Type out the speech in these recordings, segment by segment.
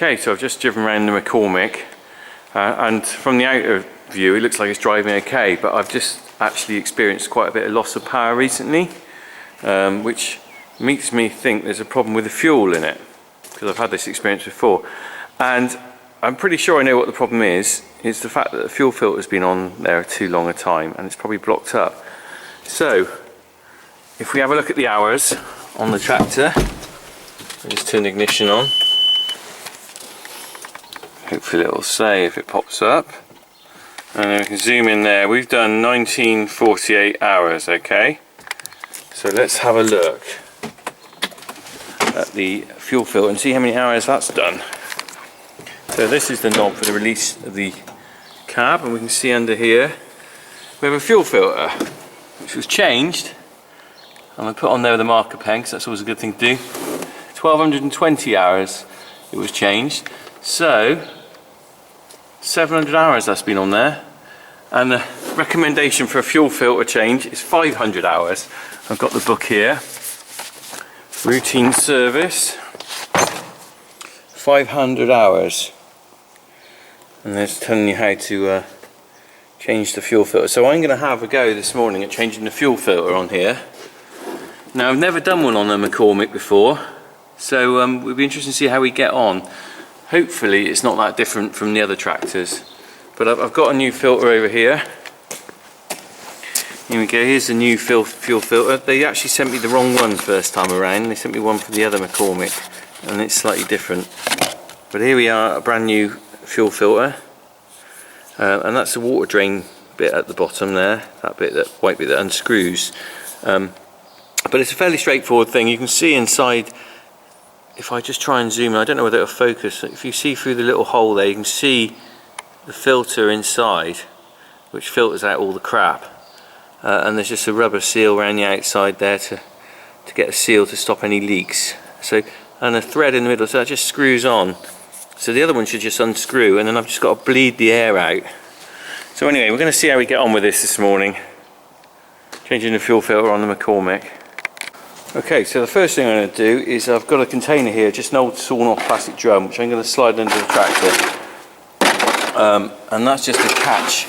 Okay, so I've just driven around the McCormick, and from the outer view it looks like it's driving okay, but I've just actually experienced quite a bit of loss of power recently, which makes me think there's a problem with the fuel in it, because I've had this experience before, and I'm pretty sure I know what the problem is. It's the fact that the fuel filter's been on there too long a time and it's probably blocked up. So if we have a look at the hours on the tractor, I'll just turn the ignition on. Hopefully it'll say if it pops up, and then we can zoom in there. We've done 1948 hours. Okay, so let's have a look at the fuel filter and see how many hours that's done. So this is the knob for the release of the cab, and we can see under here we have a fuel filter which was changed. I'm going to put on there with a marker pen because that's always a good thing to do. 1220 hours it was changed, so 700 hours that's been on there, and the recommendation for a fuel filter change is 500 hours. I've got the book here, routine service, 500 hours, and it's telling you how to change the fuel filter. So I'm going to have a go this morning at changing the fuel filter on here. Now I've never done one on a McCormick before, so it'll be interesting to see how we get on. Hopefully it's not that different from the other tractors, but I've got a new filter over here. Here we go, here's the new fuel filter. They actually sent me the wrong one first time around. They sent me one for the other McCormick and it's slightly different. But here we are, a brand new fuel filter, and that's the water drain bit at the bottom there, that bit, that white bit that unscrews. But it's a fairly straightforward thing. You can see inside, if I just try and zoom in, I don't know whether it'll focus. If you see through the little hole there, you can see the filter inside, which filters out all the crap. And there's just a rubber seal around the outside there to get a seal to stop any leaks. So, and a thread in the middle, so that just screws on. So the other one should just unscrew, and then I've just got to bleed the air out. So anyway, we're going to see how we get on with this morning, changing the fuel filter on the McCormick. Okay, so the first thing I'm going to do is I've got a container here, just an old sawn off plastic drum, which I'm going to slide under the tractor, and that's just to catch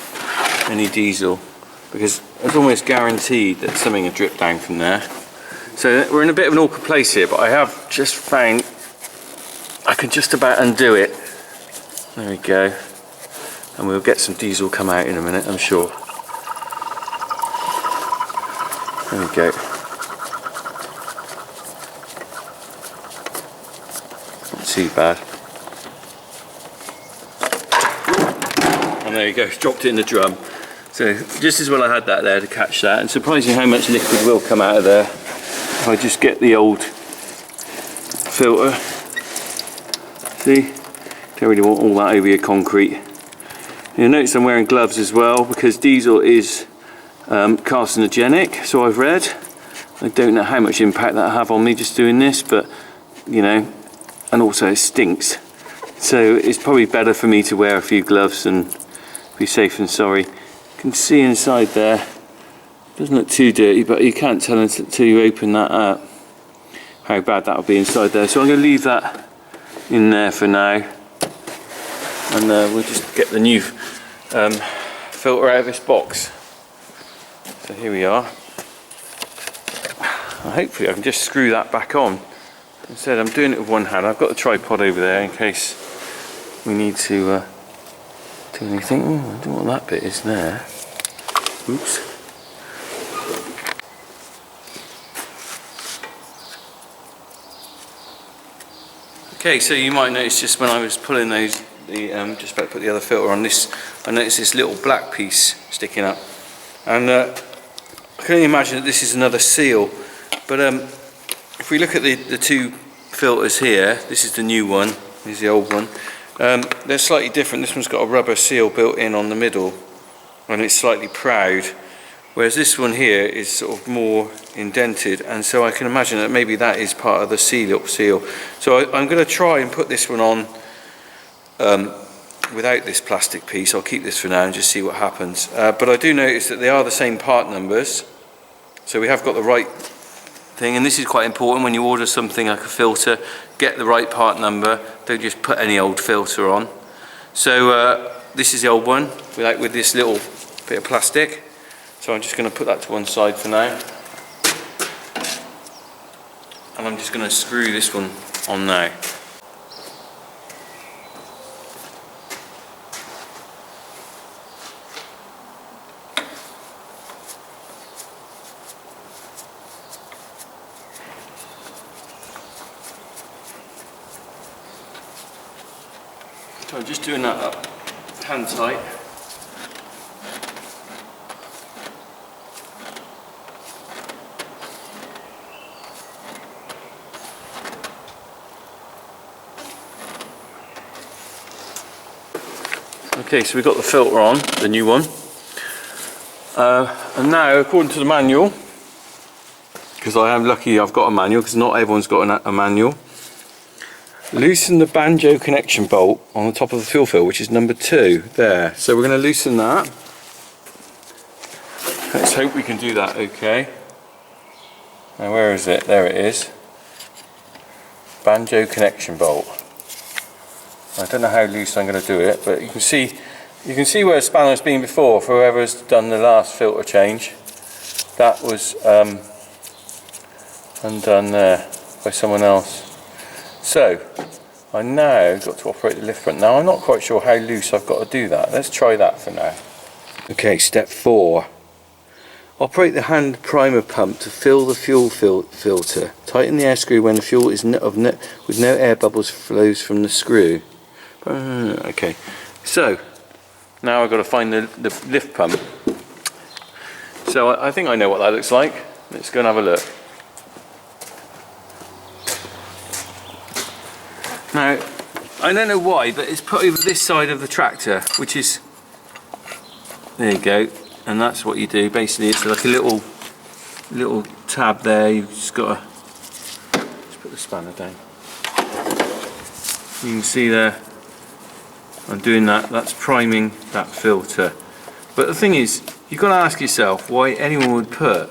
any diesel, because it's almost guaranteed that something will drip down from there. So we're in a bit of an awkward place here, but I have just found I can just about undo it. There we go, and we'll get some diesel come out in a minute, I'm sure. There we go. Too bad. And there you go, dropped it in the drum. So just as well I had that there to catch that, and surprising how much liquid will come out of there if I just get the old filter. See, don't really want all that over your concrete. You'll notice I'm wearing gloves as well, because diesel is carcinogenic, so I've read. I don't know how much impact that'll have on me just doing this, but you know, and also it stinks, so it's probably better for me to wear a few gloves and be safe than sorry. You can see inside there, doesn't look too dirty, but you can't tell until you open that up how bad that will be inside there. So I'm going to leave that in there for now, and we'll just get the new filter out of this box. So here we are. Hopefully I can just screw that back on. Instead, I'm doing it with one hand. I've got the tripod over there in case we need to do anything. Oh, I don't know what that bit is there. Oops. Okay, so you might notice just when I was pulling those, just about to put the other filter on this, I noticed this little black piece sticking up, and I can only imagine that this is another seal. But if we look at the two filters here, this is the new one, this is the old one. They're slightly different. This one's got a rubber seal built in on the middle, and it's slightly proud, whereas this one here is sort of more indented, and so I can imagine that maybe that is part of the seal. So I'm going to try and put this one on without this plastic piece. I'll keep this for now and just see what happens. But I do notice that they are the same part numbers, so we have got the right thing, and this is quite important when you order something like a filter. Get the right part number, don't just put any old filter on. So this is the old one, with this little bit of plastic. So I'm just going to put that to one side for now. And I'm just going to screw this one on now. So I'm just doing that up hand tight. Okay, so we've got the filter on, the new one. And now, according to the manual, because I am lucky I've got a manual, because not everyone's got a manual. Loosen the banjo connection bolt on the top of the fuel filter, which is number 2 there. So we're going to loosen that. Let's hope we can do that okay. Now where is it? There it is. Banjo connection bolt. I don't know how loose I'm going to do it, but you can see where the spanner's been before. For whoever's done the last filter change, that was undone there by someone else. So I now got to operate the lift front. Now I'm not quite sure how loose I've got to do that. Let's try that for now. Okay, step 4. Operate the hand primer pump to fill the fuel filter. Tighten the air screw when the fuel is with no air bubbles flows from the screw. Okay, so now I've got to find the lift pump. So I think I know what that looks like. Let's go and have a look. Now, I don't know why, but it's put over this side of the tractor, which is, there you go, and that's what you do. Basically, it's like a little tab there. You've just got to, let's put the spanner down. You can see there, I'm doing that. That's priming that filter. But the thing is, you've got to ask yourself why anyone would put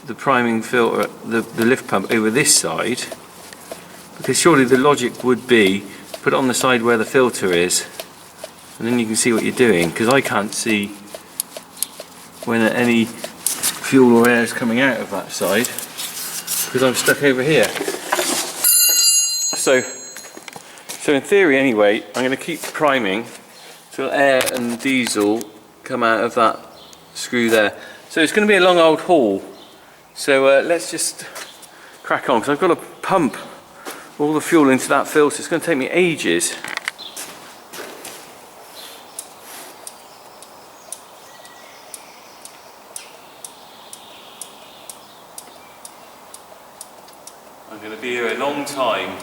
the priming filter, the lift pump, over this side. Because surely the logic would be put it on the side where the filter is, and then you can see what you're doing. Because I can't see when any fuel or air is coming out of that side, because I'm stuck over here. So in theory anyway, I'm going to keep priming till air and diesel come out of that screw there. So it's going to be a long old haul. So let's just crack on, because I've got to pump all the fuel into that filter. It's going to take me ages. I'm going to be here a long time.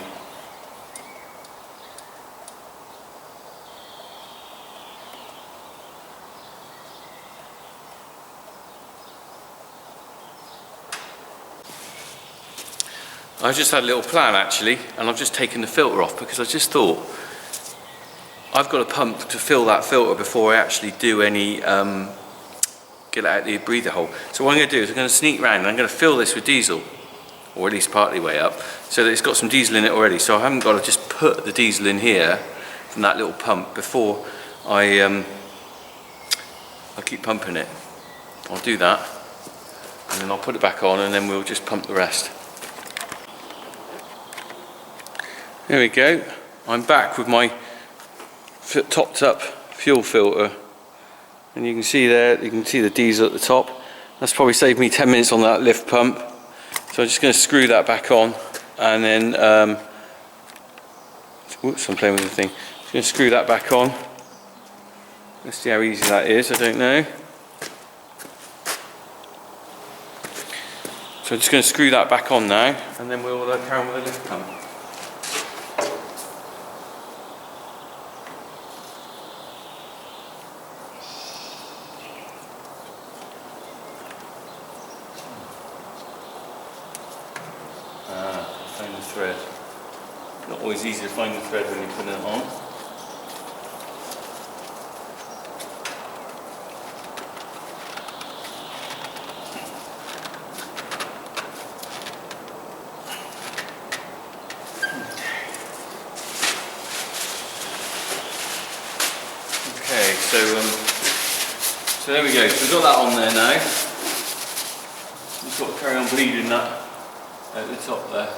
I just had a little plan actually, and I've just taken the filter off because I just thought I've got a pump to fill that filter before I actually do any get it out the breather hole. So what I'm going to do is I'm going to sneak round and I'm going to fill this with diesel, or at least partly way up, so that it's got some diesel in it already. So I haven't got to just put the diesel in here from that little pump before I keep pumping it. I'll do that, and then I'll put it back on, and then we'll just pump the rest. There we go. I'm back with my topped up fuel filter, and you can see there, you can see the diesel at the top. That's probably saved me 10 minutes on that lift pump. So I'm just going to screw that back on, and then whoops, I'm playing with the thing. Just going to screw that back on. Let's see how easy that is. I don't know. So I'm just going to screw that back on now, and then we'll carry on with the lift pump. Find the thread. Not always easy to find the thread when you're putting it on. so there we go. So we've got that on there now. Just got to carry on bleeding that at the top there.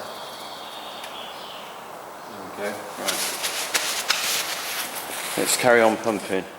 There we go. Right. Let's carry on pumping.